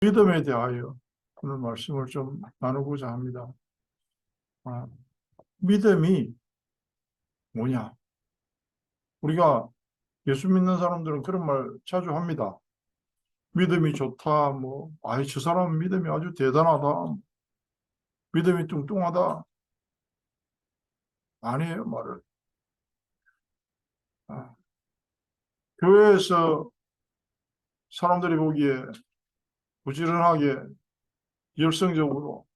믿음에 대하여 오늘 말씀을 좀 나누고자 합니다. 믿음이 뭐냐? 우리가 예수 믿는 사람들은 그런 말 자주 합니다. 믿음이 좋다, 저 사람은 믿음이 아주 대단하다, 믿음이 뚱뚱하다. 아니에요, 말을. 아, 교회에서 사람들이 보기에 부지런하게 열성적으로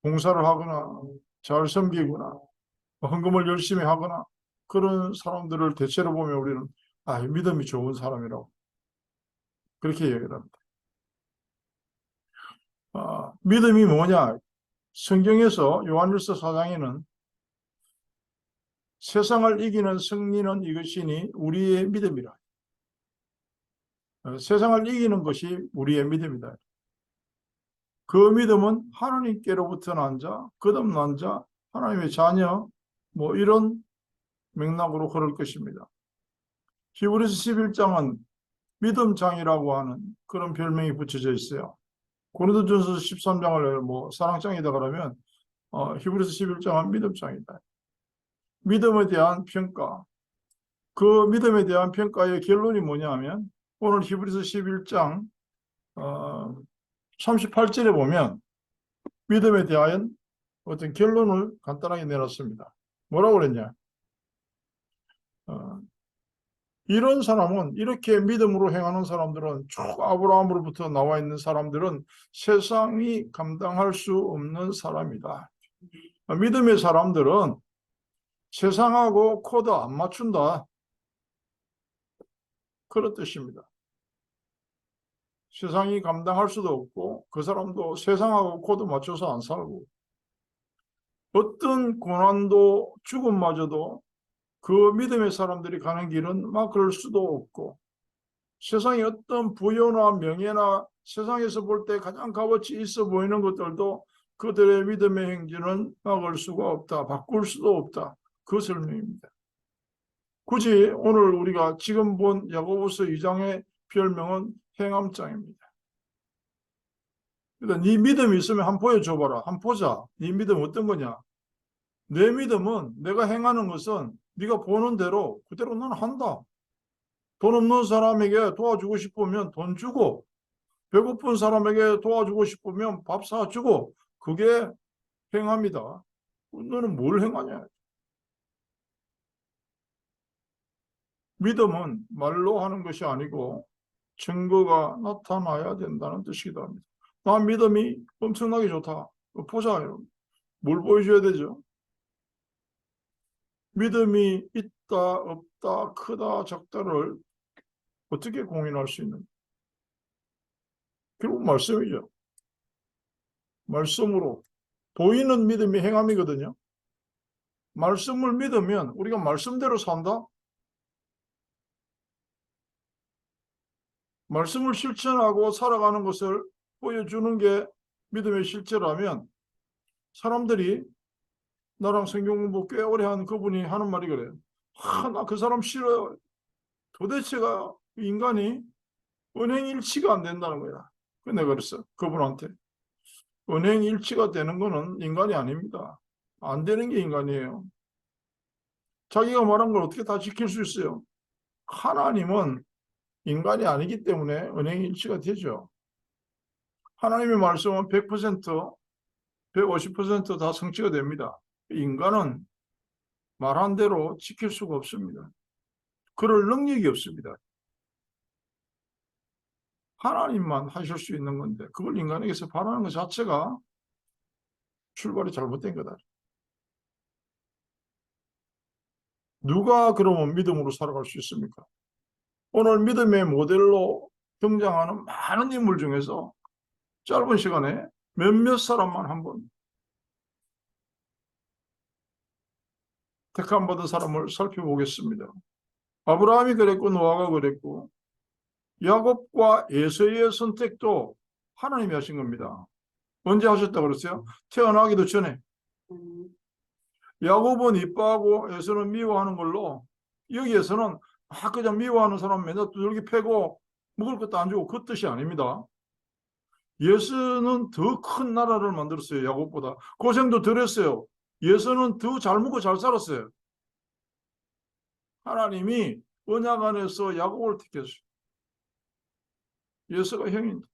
봉사를 하거나 잘 섬기거나 헌금을 열심히 하거나 그런 사람들을 대체로 보면 우리는 믿음이 좋은 사람이라고 그렇게 얘기를 합니다. 믿음이 뭐냐? 성경에서 요한일서 4장에는 세상을 이기는 승리는 이것이니 우리의 믿음이라. 세상을 이기는 것이 우리의 믿음이다. 그 믿음은 하나님께로부터 난 자, 거듭난 자, 하나님의 자녀, 이런 맥락으로 흐를 것입니다. 히브리서 11장은 믿음장이라고 하는 그런 별명이 붙여져 있어요. 고린도전서 13장을 사랑장이다 그러면 히브리서 11장은 믿음장이다. 믿음에 대한 평가. 그 믿음에 대한 평가의 결론이 뭐냐면 오늘 히브리서 11장 38절에 보면 믿음에 대한 어떤 결론을 간단하게 내놨습니다. 뭐라고 그랬냐? 이런 사람은, 이렇게 믿음으로 행하는 사람들은, 쭉 아브라함으로부터 나와 있는 사람들은 세상이 감당할 수 없는 사람이다. 믿음의 사람들은 세상하고 코드 안 맞춘다. 그런 뜻입니다. 세상이 감당할 수도 없고 그 사람도 세상하고 코드 맞춰서 안 살고 어떤 고난도 죽음마저도 그 믿음의 사람들이 가는 길은 막 그럴 수도 없고 세상에 어떤 부여나 명예나 세상에서 볼 때 가장 값어치 있어 보이는 것들도 그들의 믿음의 행진은 막을 수가 없다. 바꿀 수도 없다. 그 설명입니다. 굳이 오늘 우리가 지금 본 야고보서 2장의 별명은 행함장입니다. 그러니까 네 믿음이 있으면 한번 보여줘봐라. 한번 보자. 네 믿음 어떤 거냐? 내 믿음은 내가 행하는 것은 네가 보는 대로 그대로 난 한다. 돈 없는 사람에게 도와주고 싶으면 돈 주고 배고픈 사람에게 도와주고 싶으면 밥 사주고 그게 행함이다. 너는 뭘 행하냐? 믿음은 말로 하는 것이 아니고 증거가 나타나야 된다는 뜻이기도 합니다. 나 믿음이 엄청나게 좋다. 보자, 여러분. 뭘 보여줘야 되죠? 믿음이 있다, 없다, 크다, 작다를 어떻게 공인할 수 있는가? 결국 말씀이죠. 말씀으로. 보이는 믿음이 행함이거든요. 말씀을 믿으면 우리가 말씀대로 산다? 말씀을 실천하고 살아가는 것을 보여주는 게 믿음의 실체라면 사람들이 나랑 성경 공부 꽤 오래 한 그분이 하는 말이 그래요. 나 그 사람 싫어요. 도대체가 인간이 은행일치가 안 된다는 거야. 내가 그랬어. 그분한테. 은행일치가 되는 거는 인간이 아닙니다. 안 되는 게 인간이에요. 자기가 말한 걸 어떻게 다 지킬 수 있어요? 하나님은 인간이 아니기 때문에 은행일치가 되죠. 하나님의 말씀은 100%, 150%다 성취가 됩니다. 인간은 말한 대로 지킬 수가 없습니다. 그럴 능력이 없습니다. 하나님만 하실 수 있는 건데 그걸 인간에게서 바라는 것 자체가 출발이 잘못된 거다. 누가 그러면 믿음으로 살아갈 수 있습니까? 오늘 믿음의 모델로 등장하는 많은 인물 중에서 짧은 시간에 몇몇 사람만 한번 택함받은 사람을 살펴보겠습니다. 아브라함이 그랬고 노아가 그랬고 야곱과 에서의 선택도 하나님이 하신 겁니다. 언제 하셨다고 그랬어요? 태어나기도 전에. 야곱은 이뻐하고 에서는 미워하는 걸로 여기에서는 그냥 미워하는 사람 맨날 두들기 패고 먹을 것도 안 주고 그 뜻이 아닙니다. 예수는 더 큰 나라를 만들었어요. 야곱보다. 고생도 덜 했어요. 예수는 더 잘 먹고 잘 살았어요. 하나님이 언약 안에서 야곱을 택했어요. 예수가 형입니다.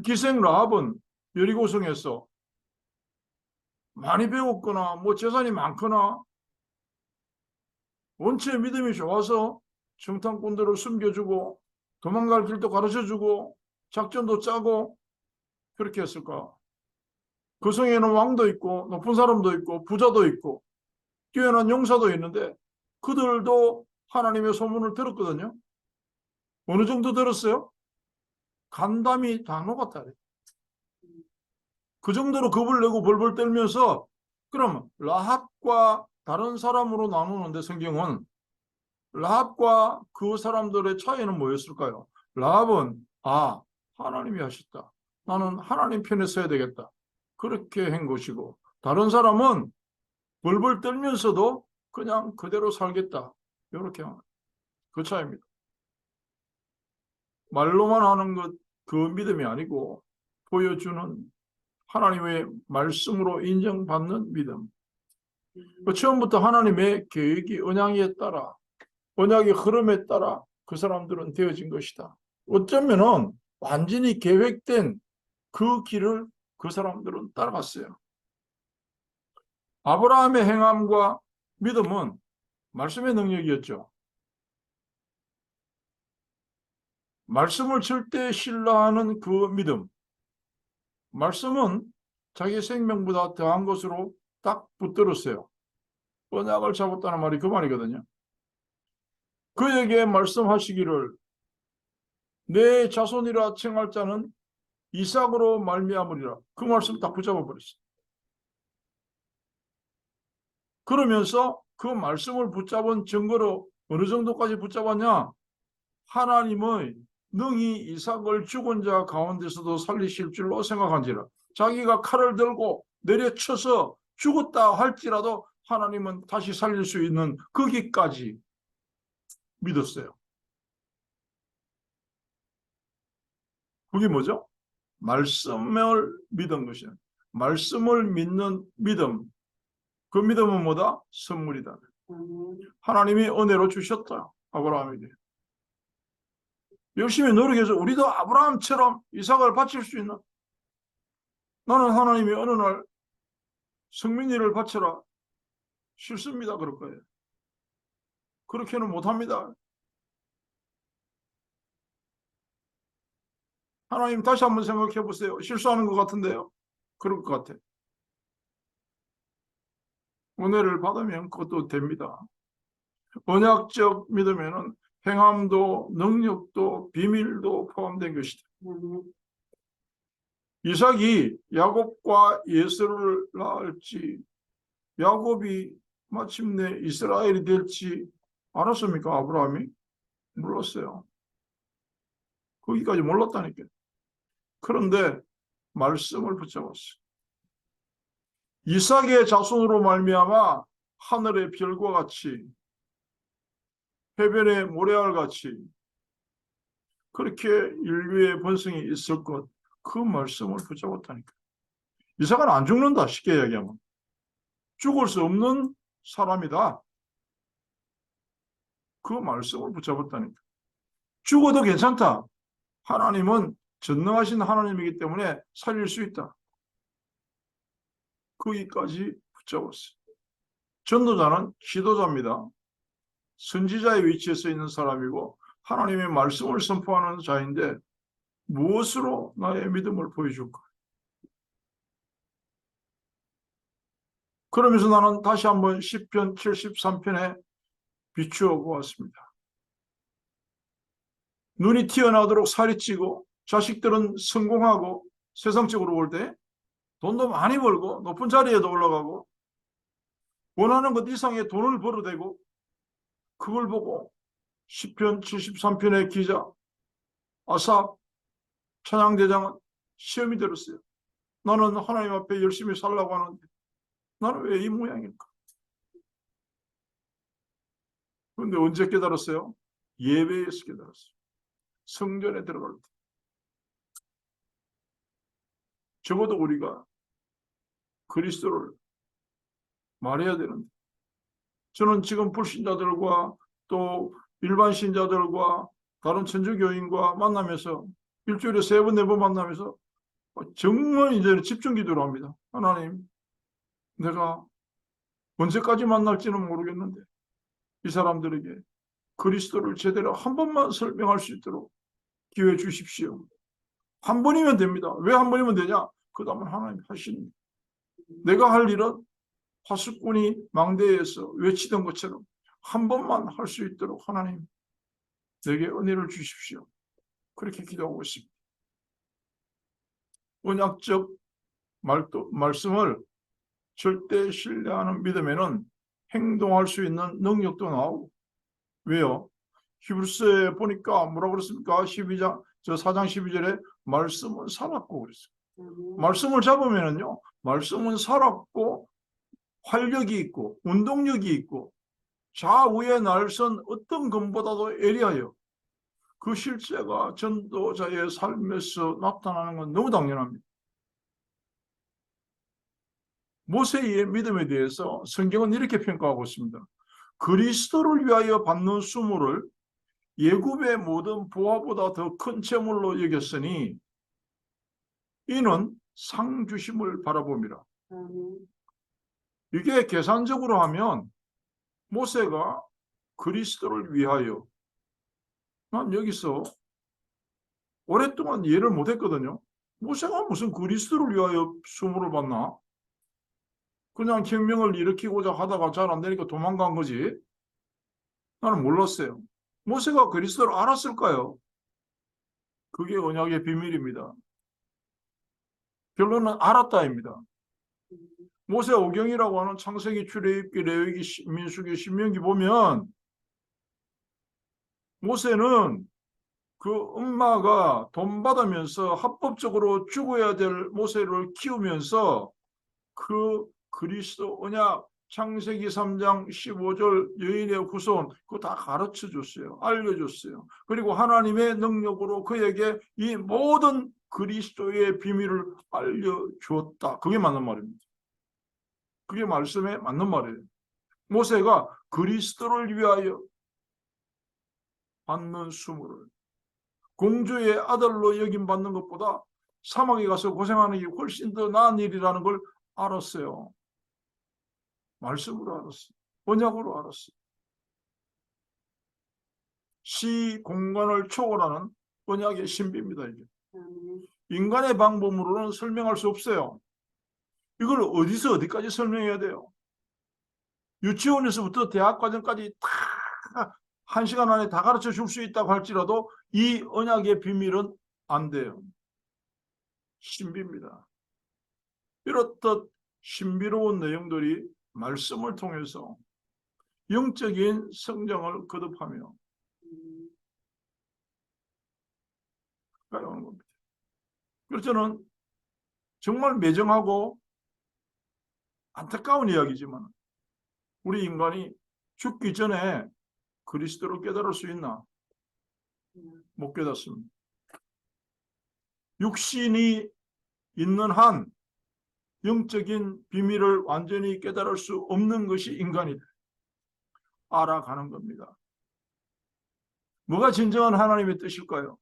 기생 라합은 여리고성에서 많이 배웠거나 뭐 재산이 많거나 원체 믿음이 좋아서 정탐꾼들을 숨겨주고 도망갈 길도 가르쳐주고 작전도 짜고 그렇게 했을까? 그 성에는 왕도 있고 높은 사람도 있고 부자도 있고 뛰어난 용사도 있는데 그들도 하나님의 소문을 들었거든요. 어느 정도 들었어요? 간담이 다 녹았다. 그 정도로 겁을 내고 벌벌 떨면서 그럼 라합과 다른 사람으로 나누는데 성경은 라합과 그 사람들의 차이는 뭐였을까요? 라합은 하나님이 하셨다. 나는 하나님 편에 서야 되겠다. 그렇게 한 것이고 다른 사람은 벌벌 떨면서도 그냥 그대로 살겠다. 이렇게 하는 그 차이입니다. 말로만 하는 것 그 믿음이 아니고 보여주는 하나님의 말씀으로 인정받는 믿음. 처음부터 하나님의 계획이 언약에 따라 언약의 흐름에 따라 그 사람들은 되어진 것이다. 어쩌면은 완전히 계획된 그 길을 그 사람들은 따라갔어요. 아브라함의 행함과 믿음은 말씀의 능력이었죠. 말씀을 절대 신뢰하는 그 믿음. 말씀은 자기 생명보다 더한 것으로 딱 붙들었어요. 언약을 잡았다는 말이 그 말이거든요. 그에게 말씀하시기를 내 자손이라 칭할 자는 이삭으로 말미암으리라. 그 말씀 딱 붙잡아 버렸어요. 그러면서 그 말씀을 붙잡은 증거로 어느 정도까지 붙잡았냐? 하나님의 능히 이삭을 죽은 자 가운데서도 살리실 줄로 생각한지라. 자기가 칼을 들고 내려쳐서 죽었다 할지라도 하나님은 다시 살릴 수 있는 거기까지 믿었어요. 그게 뭐죠? 말씀을 믿은 것이야. 말씀을 믿는 믿음. 그 믿음은 뭐다? 선물이다. 하나님이 은혜로 주셨다. 아브라함에게. 열심히 노력해서 우리도 아브라함처럼 이삭을 바칠 수 있나? 나는 하나님이 어느 날 성민이를 바쳐라. 싫습니다. 그럴 거예요. 그렇게는 못합니다. 하나님 다시 한번 생각해 보세요. 실수하는 것 같은데요. 그럴 것 같아. 은혜를 받으면 그것도 됩니다. 언약적 믿음에는 행함도 능력도 비밀도 포함된 것이다. 이삭이 야곱과 예수를 낳을지 야곱이 마침내 이스라엘이 될지 알았습니까? 아브라함이? 몰랐어요. 거기까지 몰랐다니까요. 그런데 말씀을 붙잡았어요. 이삭의 자손으로 말미암아 하늘의 별과 같이 해변의 모래알 같이 그렇게 인류의 번성이 있을 것 그 말씀을 붙잡았다니까. 이삭은 안 죽는다. 쉽게 이야기하면. 죽을 수 없는 사람이다. 그 말씀을 붙잡았다니까. 죽어도 괜찮다. 하나님은 전능하신 하나님이기 때문에 살릴 수 있다. 거기까지 붙잡았어요. 전도자는 지도자입니다. 선지자의 위치에 서 있는 사람이고 하나님의 말씀을 선포하는 자인데 무엇으로 나의 믿음을 보여줄까? 그러면서 나는 다시 한번 시편 73편에 비추어 보았습니다. 눈이 튀어나오도록 살이 찌고 자식들은 성공하고 세상적으로 볼 때 돈도 많이 벌고 높은 자리에도 올라가고 원하는 것 이상의 돈을 벌어대고 그걸 보고 시편 73편의 기자 아삽 찬양대장은 시험이 들었어요. 나는 하나님 앞에 열심히 살라고 하는데 나는 왜 이 모양일까? 그런데 언제 깨달았어요? 예배에서 깨달았어요. 성전에 들어갈 때. 적어도 우리가 그리스도를 말해야 되는데, 저는 지금 불신자들과 또 일반 신자들과 다른 천주교인과 만나면서 일주일에 3번, 4번 만나면서 정말 이제는 집중 기도를 합니다. 하나님, 내가 언제까지 만날지는 모르겠는데 이 사람들에게 그리스도를 제대로 한 번만 설명할 수 있도록 기회 주십시오. 한 번이면 됩니다. 왜 한 번이면 되냐? 그 다음은 하나님 하십니다. 내가 할 일은 파수꾼이 망대에서 외치던 것처럼 한 번만 할 수 있도록 하나님 내게 은혜를 주십시오. 그렇게 기도하고 있습니다. 언약적 말씀을 절대 신뢰하는 믿음에는 행동할 수 있는 능력도 나오고. 왜요? 히브리서에 보니까 뭐라고 그랬습니까? 12장, 4장 12절에 말씀은 살았고 그랬어요. 말씀을 잡으면은요, 말씀은 살았고 활력이 있고 운동력이 있고 좌우에 날선 어떤 것보다도 예리하여 그 실제가 전도자의 삶에서 나타나는 건 너무 당연합니다. 모세의 믿음에 대해서 성경은 이렇게 평가하고 있습니다. 그리스도를 위하여 받는 수모를 예굽의 모든 부하보다 더 큰 재물로 여겼으니 이는 상 주심을 바라봅니다. 이게 계산적으로 하면 모세가 그리스도를 위하여, 난 여기서 오랫동안 이해를 못했거든요. 모세가 무슨 그리스도를 위하여 수모를 받나? 그냥 혁명을 일으키고자 하다가 잘 안 되니까 도망간 거지. 나는 몰랐어요. 모세가 그리스도를 알았을까요? 그게 언약의 비밀입니다. 결론은 알았다입니다. 모세 오경이라고 하는 창세기, 출애굽기, 레위기, 민수기, 신명기 보면 모세는 그 엄마가 돈 받으면서 합법적으로 죽어야 될 모세를 키우면서 그 그리스도 언약 창세기 3장 15절 여인의 후손 그거 다 가르쳐 줬어요. 알려줬어요. 그리고 하나님의 능력으로 그에게 이 모든 그리스도의 비밀을 알려주었다. 그게 맞는 말입니다. 그게 말씀에 맞는 말이에요. 모세가 그리스도를 위하여 받는 수모를 공주의 아들로 여김받는 것보다 사막에 가서 고생하는 게 훨씬 더 나은 일이라는 걸 알았어요. 말씀으로 알았어요. 언약으로 알았어요. 시 공간을 초월하는 언약의 신비입니다. 이게. 인간의 방법으로는 설명할 수 없어요. 이걸 어디서 어디까지 설명해야 돼요? 유치원에서부터 대학 과정까지 다 1시간 안에 다 가르쳐 줄 수 있다고 할지라도 이 언약의 비밀은 안 돼요. 신비입니다. 이렇듯 신비로운 내용들이 말씀을 통해서 영적인 성장을 거듭하며 가져오는 겁니다. 그래서 저는 정말 매정하고 안타까운 이야기지만 우리 인간이 죽기 전에 그리스도를 깨달을 수 있나? 못 깨닫습니다. 육신이 있는 한 영적인 비밀을 완전히 깨달을 수 없는 것이 인간이다. 알아가는 겁니다. 뭐가 진정한 하나님의 뜻일까요?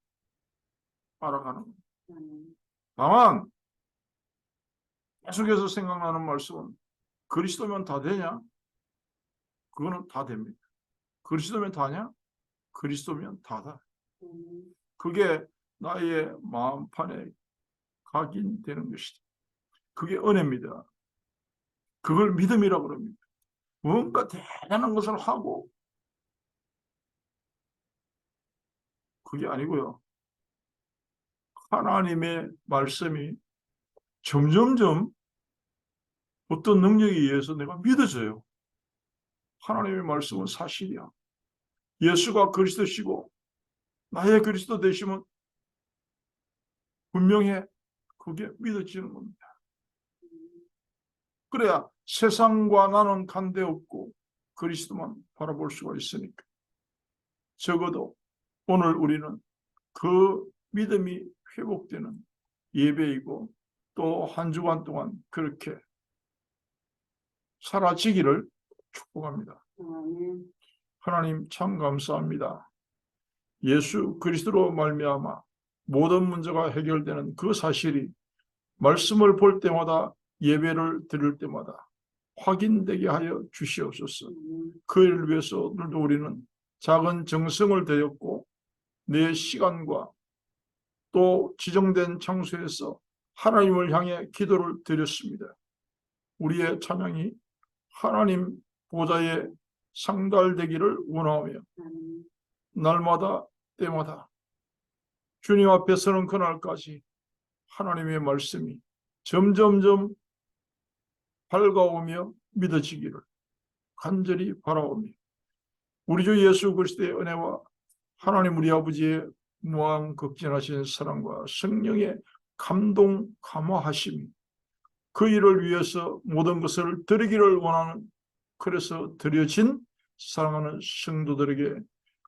알아가는 겁니다. 다만 계속해서 생각나는 말씀은 그리스도면 다 되냐? 그거는 다 됩니다. 그리스도면 다냐? 그리스도면 다다. 그게 나의 마음판에 각인되는 것이다. 그게 은혜입니다. 그걸 믿음이라고 합니다. 뭔가 대단한 것을 하고 그게 아니고요. 하나님의 말씀이 점점점 어떤 능력에 의해서 내가 믿어져요. 하나님의 말씀은 사실이야. 예수가 그리스도시고 나의 그리스도 되시면 분명히 그게 믿어지는 겁니다. 그래야 세상과 나는 관계없고 그리스도만 바라볼 수가 있으니까. 적어도 오늘 우리는 그 믿음이 회복되는 예배이고 또 한 주간 동안 그렇게 사라지기를 축복합니다. 하나님 참 감사합니다. 예수 그리스도로 말미암아 모든 문제가 해결되는 그 사실이 말씀을 볼 때마다 예배를 드릴 때마다 확인되게 하여 주시옵소서. 그 일을 위해서 오늘도 우리는 작은 정성을 들였고 내 시간과 또 지정된 장소에서 하나님을 향해 기도를 드렸습니다. 우리의 찬양이 하나님 보좌에 상달되기를 원하며 날마다 때마다 주님 앞에 서는 그날까지 하나님의 말씀이 점점점 밝아오며 믿어지기를 간절히 바라오며 우리 주 예수 그리스도의 은혜와 하나님 우리 아버지의 무한 극진하신 사랑과 성령의 감동 감화하심이 그 일을 위해서 모든 것을 드리기를 원하는, 그래서 드려진 사랑하는 성도들에게,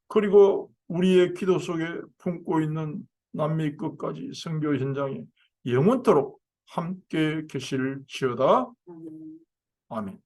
그리고 우리의 기도 속에 품고 있는 남미 끝까지 선교 현장에 영원토록 함께 계실지어다. 아멘.